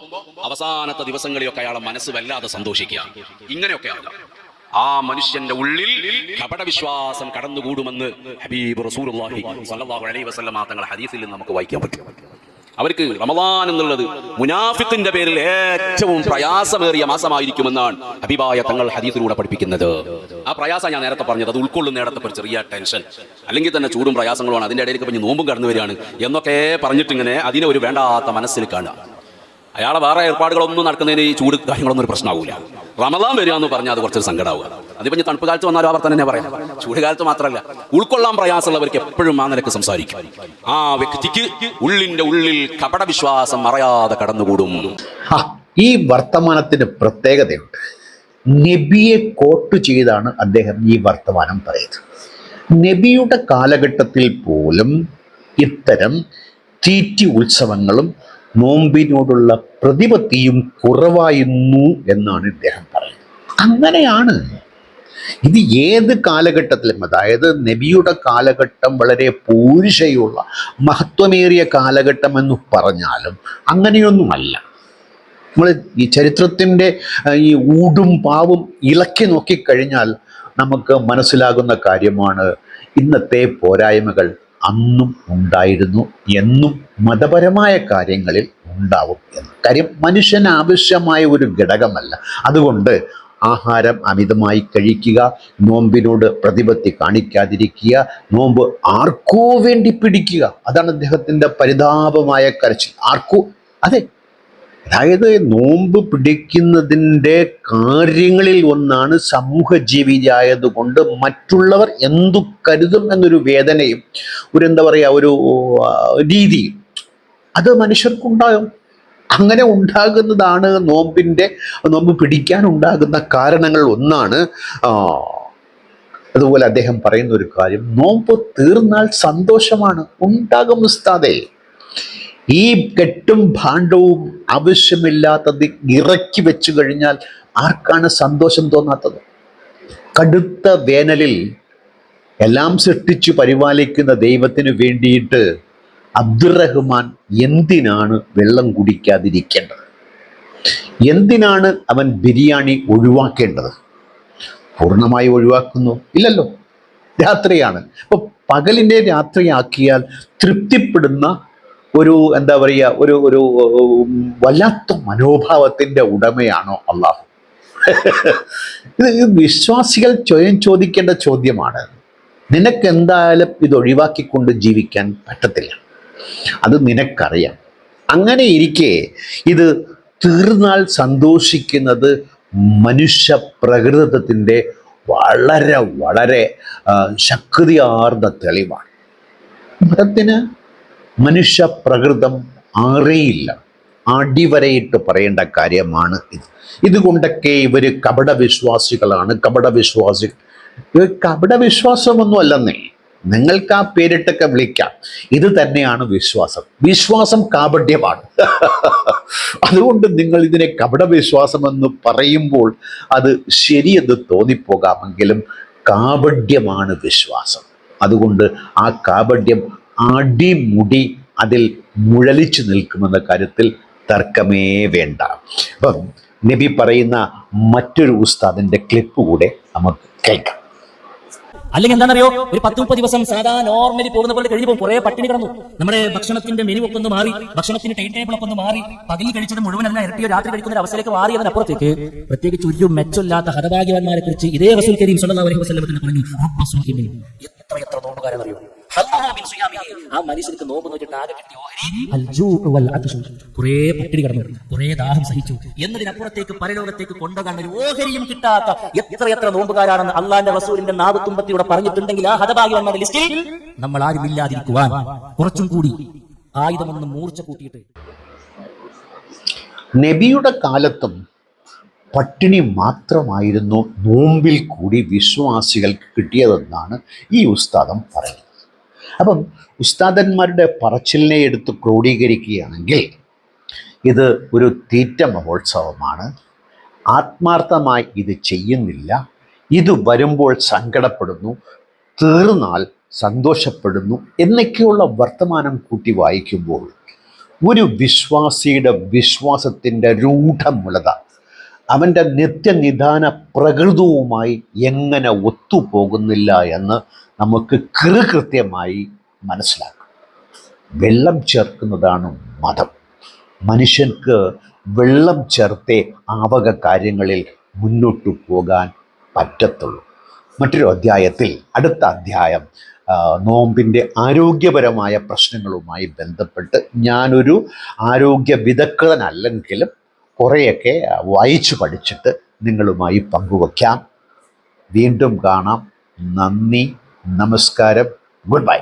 അവസാനത്തെ ദിവസങ്ങളിലൊക്കെ അയാളെ മനസ്സ് വല്ലാതെ സന്തോഷിക്കുക. ഇങ്ങനെയൊക്കെ ആകാം. ആ മനുഷ്യന്റെ ഉള്ളിൽ കപടവിശ്വാസം കടന്നുകൂടുമെന്ന് ഹബീബ് റസൂലുള്ളാഹി സ്വല്ലല്ലാഹു അലൈഹി വസല്ലം തങ്ങൾ ഹദീസിൽ നിന്ന് നമുക്ക് വായിക്കാൻ പറ്റും. അവർക്ക് റമദാൻ എന്നുള്ളത് മുനാഫിഖിന്റെ പേരിൽ ഏറ്റവും പ്രയാസമേറിയ മാസമായിരിക്കുമെന്നാണ് ഹബീബായ തങ്ങൾ ഹദീസിലൂടെ പഠിപ്പിക്കുന്നത്. ആ പ്രയാസം ഞാൻ നേരത്തെ പറഞ്ഞത്, അത് ഉൾക്കൊള്ളുന്നിടത്ത് ഒരു ചെറിയ ടെൻഷൻ, അല്ലെങ്കിൽ തന്നെ ചൂടും പ്രയാസങ്ങളുമാണ്, അതിൻ്റെ ഇടയിലേക്ക് പിന്നെ നോമ്പും കടന്നു വരികയാണ് എന്നൊക്കെ പറഞ്ഞിട്ടിങ്ങനെ അതിനെ ഒരു വേണ്ടാത്ത മനസ്സിൽ കാണുക. അയാളെ വേറെ ഏർപ്പാടുകളൊന്നും നടക്കുന്നതിന് ഈ ചൂട് കാര്യങ്ങളൊന്നും ഒരു പ്രശ്നമാവില്ല. റമദാൻ വരിക എന്ന് പറഞ്ഞാൽ അത് കുറച്ചൊരു സങ്കടമാവുക. അതിപ്പോൾ ഇനി തണുപ്പ് കാലത്ത് വന്നാലും അവർ തന്നെ പറയാം, ചൂട് കാലത്ത് മാത്രമല്ല ഉൾക്കൊള്ളാൻ പ്രയാസമുള്ളവർക്ക് എപ്പോഴും ആ നിലക്ക് സംസാരിക്കും. ആ വ്യക്തിക്ക് ഉള്ളിന്റെ ഉള്ളിൽ കപടവിശ്വാസം മറയാതെ കടന്നുകൂടും. ഈ വർത്തമാനത്തിന് പ്രത്യേകതയുണ്ട്. നബിയെ കോട്ട് ചെയ്താണ് അദ്ദേഹം ഈ വർത്തമാനം പറയുന്നത്. നബിയുടെ കാലഘട്ടത്തിൽ പോലും ഇത്തരം തീറ്റി ഉത്സവങ്ങളും നോമ്പിനോടുള്ള പ്രതിപത്തിയും കുറവായിരുന്നു എന്നാണ് ഇദ്ദേഹം പറയുന്നത്. അങ്ങനെയാണ് ഇത് ഏത് കാലഘട്ടത്തിലും, അതായത് നബിയുടെ കാലഘട്ടം വളരെ പൂരുഷയുള്ള മഹത്വമേറിയ കാലഘട്ടം എന്ന് പറഞ്ഞാലും അങ്ങനെയൊന്നുമല്ല. നമ്മൾ ഈ ചരിത്രത്തിൻ്റെ ഈ ഊടും പാവും ഇളക്കി നോക്കിക്കഴിഞ്ഞാൽ നമുക്ക് മനസ്സിലാകുന്ന കാര്യമാണ്, ഇന്നത്തെ പോരായ്മകൾ അന്നും ഉണ്ടായിരുന്നു, എന്നും മതപരമായ കാര്യങ്ങളിൽ ഉണ്ടാവും എന്ന്. കാര്യം മനുഷ്യന് ആവശ്യമായ ഒരു ഘടകമല്ല. അതുകൊണ്ട് ആഹാരം അമിതമായി കഴിക്കുക, നോമ്പിനോട് പ്രതിപത്തി കാണിക്കാതിരിക്കുക, നോമ്പ് ആർക്കോ വേണ്ടി പിടിക്കുക, അതാണ് അദ്ദേഹത്തിൻ്റെ പരിതാപമായ കരച്ചിൽ. ആർക്കോ, അതെ, അതായത് നോമ്പ് പിടിക്കുന്നതിൻ്റെ കാര്യങ്ങളിൽ ഒന്നാണ് സമൂഹ ജീവിയായതുകൊണ്ട് മറ്റുള്ളവർ എന്തു കരുതും എന്നൊരു വേദനയും ഒരു എന്താ പറയുക ഒരു രീതിയും അത് മനുഷ്യർക്കുണ്ടാകും. അങ്ങനെ ഉണ്ടാകുന്നതാണ് നോമ്പ് പിടിക്കാൻ ഉണ്ടാകുന്ന കാരണങ്ങൾ ഒന്നാണ്. അതുപോലെ അദ്ദേഹം പറയുന്ന ഒരു കാര്യം, നോമ്പ് തീർന്നാൽ സന്തോഷമാണ് ഉണ്ടാകും ഉസ്താദേ. ഈ കെട്ടും ഭാണ്ഡവും ആവശ്യമില്ലാത്തത് ഇറക്കി വെച്ചു കഴിഞ്ഞാൽ ആർക്കാണ് സന്തോഷം തോന്നാത്തത്? കടുത്ത വേനലിൽ എല്ലാം സൃഷ്ടിച്ചു പരിപാലിക്കുന്ന ദൈവത്തിന് വേണ്ടിയിട്ട് അബ്ദുറഹ്മാൻ എന്തിനാണ് വെള്ളം കുടിക്കാതിരിക്കേണ്ടത്? എന്തിനാണ് അവൻ ബിരിയാണി ഒഴിവാക്കേണ്ടത്? പൂർണ്ണമായി ഒഴിവാക്കുന്നു? ഇല്ലല്ലോ, രാത്രിയാണ്. അപ്പൊ പകലിനെ രാത്രിയാക്കിയാൽ തൃപ്തിപ്പെടുന്ന ഒരു എന്താ പറയുക, ഒരു ഒരു വല്ലാത്ത മനോഭാവത്തിന്റെ ഉടമയാണോ അള്ളാഹു? ഇത് വിശ്വാസികൾ സ്വയം ചോദിക്കേണ്ട ചോദ്യമാണ്. നിനക്ക് എന്തായാലും ഇത് ഒഴിവാക്കിക്കൊണ്ട് ജീവിക്കാൻ പറ്റത്തില്ല, അത് നിനക്കറിയാം. അങ്ങനെ ഇരിക്കെ ഇത് തീർന്നാൽ സന്തോഷിക്കുന്നത് മനുഷ്യ പ്രകൃതത്തിൻ്റെ വളരെ വളരെ ശക്തിയാർന്ന തെളിവാണ്. മതത്തിന് മനുഷ്യ പ്രകൃതം അറിയില്ല, അടിവരയിട്ട് പറയേണ്ട കാര്യമാണ് ഇത്. ഇതുകൊണ്ടൊക്കെ ഇവർ കപടവിശ്വാസികളാണ്, കപടവിശ്വാസികൾ. ഇത് കപടവിശ്വാസമൊന്നും അല്ലെന്നേ, നിങ്ങൾക്ക് ആ പേരിട്ടൊക്കെ വിളിക്കാം. ഇത് തന്നെയാണ് വിശ്വാസം. വിശ്വാസം കാപട്യമാണ്. അതുകൊണ്ട് നിങ്ങൾ ഇതിനെ കപടവിശ്വാസമെന്ന് പറയുമ്പോൾ അത് ശരിയെന്ന് തോന്നിപ്പോകാമെങ്കിലും കാപട്യമാണ് വിശ്വാസം. അതുകൊണ്ട് ആ കാപട്യം അടിമുടി അതിൽ മുഴലിച്ചു നിൽക്കുമെന്ന കാര്യത്തിൽ തർക്കമേ വേണ്ട. അപ്പം നബി പറയുന്ന മറ്റൊരു ഉസ്താദിന്റെ ക്ലിപ്പ് കൂടെ നമുക്ക് കേൾക്കാം. അല്ലെങ്കിൽ എന്താണെന്നറിയോ, ഒരു 10-30 ദിവസം സാധാരണ നോർമലി പോകുന്ന പോലെ കഴിഞ്ഞു പോകും. കുറെ പട്ടിണി കിടന്നു, നമ്മുടെ ഭക്ഷണത്തിന്റെ മെനു ഒക്കെ ഒന്ന് മാറി, ഭക്ഷണത്തിന്റെ ടൈം ടേബിൾ ഒക്കെ ഒന്ന് മാറി, പകൽ കഴിച്ചത് മുഴുവനല്ല ഇരട്ടിയോ രാത്രി കഴിക്കുന്ന ഒരു അവസ്ഥയിലേക്ക് മാറി. അതിനപ്പുറത്തേക്ക് പ്രത്യേകിച്ച് ഒരു മെച്ചമില്ലാത്ത ഹതഭാഗ്യവാന്മാരെ കുറിച്ച് ഇതേ റസൂൽ കരീം സ്വല്ലല്ലാഹു അലൈഹി വസല്ലം തന്നെ പറഞ്ഞു. എത്ര നോമ്പുകാരെന്നറിയോ? ആ മനുഷ്യർക്ക് നോമ്പ് നോക്കിയിട്ട് ആകെ കിട്ടിയ കുറെ പട്ടിണി കിടന്നു, കുറെ ദാഹം സഹിച്ചു എന്നതിനപ്പുറത്തേക്ക് പരലോകത്തേക്ക് കൊണ്ടുപോകാൻ ഒരു ഓഹരിയും കിട്ടാത്ത എത്ര നോമ്പുകാരാണെന്ന് അള്ളാന്റെ റസൂലിന്റെ നാവുത്തുമ്പത്തിലൂടെ പറഞ്ഞിട്ടുണ്ടെങ്കിൽ ആ ഹതഭാഗ്യവാന്മാരുടെ ലിസ്റ്റിൽ നമ്മൾ ആരും ഇല്ലാതിരിക്കുവാൻ കുറച്ചും കൂടി ആയുധമൊന്ന് മൂർച്ച കൂട്ടിയിട്ട്. നബിയുടെ കാലത്തും പട്ടിണി മാത്രമായിരുന്നു നോമ്പിൽ കൂടി വിശ്വാസികൾക്ക് കിട്ടിയതെന്നാണ് ഈ ഉസ്താദം പറയുന്നത്. അപ്പം ഉസ്താദന്മാരുടെ പറച്ചിലിനെ എടുത്ത് ക്രോഡീകരിക്കുകയാണെങ്കിൽ ഇത് ഒരു തീറ്റ മഹോത്സവമാണ്, ആത്മാർത്ഥമായി ഇത് ചെയ്യുന്നില്ല, ഇത് വരുമ്പോൾ സങ്കടപ്പെടുന്നു, തീർന്നാൽ സന്തോഷപ്പെടുന്നു എന്നൊക്കെയുള്ള വർത്തമാനം കൂട്ടി വായിക്കുമ്പോൾ ഒരു വിശ്വാസിയുടെ വിശ്വാസത്തിൻ്റെ രൂഢമൂലത അവൻ്റെ നിത്യനിദാന പ്രകൃതവുമായി എങ്ങനെ ഒത്തുപോകുന്നില്ല എന്ന് നമുക്ക് കൃത്യമായി മനസ്സിലാക്കും. വെള്ളം ചേർക്കുന്നതാണ് മതം. മനുഷ്യർക്ക് വെള്ളം ചേർത്തേ ആവക കാര്യങ്ങളിൽ മുന്നോട്ടു പോകാൻ പറ്റത്തുള്ളൂ. മറ്റൊരു അധ്യായത്തിൽ, അടുത്ത അധ്യായം നോമ്പിൻ്റെ ആരോഗ്യപരമായ പ്രശ്നങ്ങളുമായി ബന്ധപ്പെട്ട് ഞാനൊരു ആരോഗ്യ വിദഗ്ധനല്ലെങ്കിലും കുറേയൊക്കെ വായിച്ചു പഠിച്ചിട്ട് നിങ്ങളുമായി പങ്കുവയ്ക്കാം. വീണ്ടും കാണാം. നന്ദി, നമസ്കാരം, ഗുഡ് ബൈ.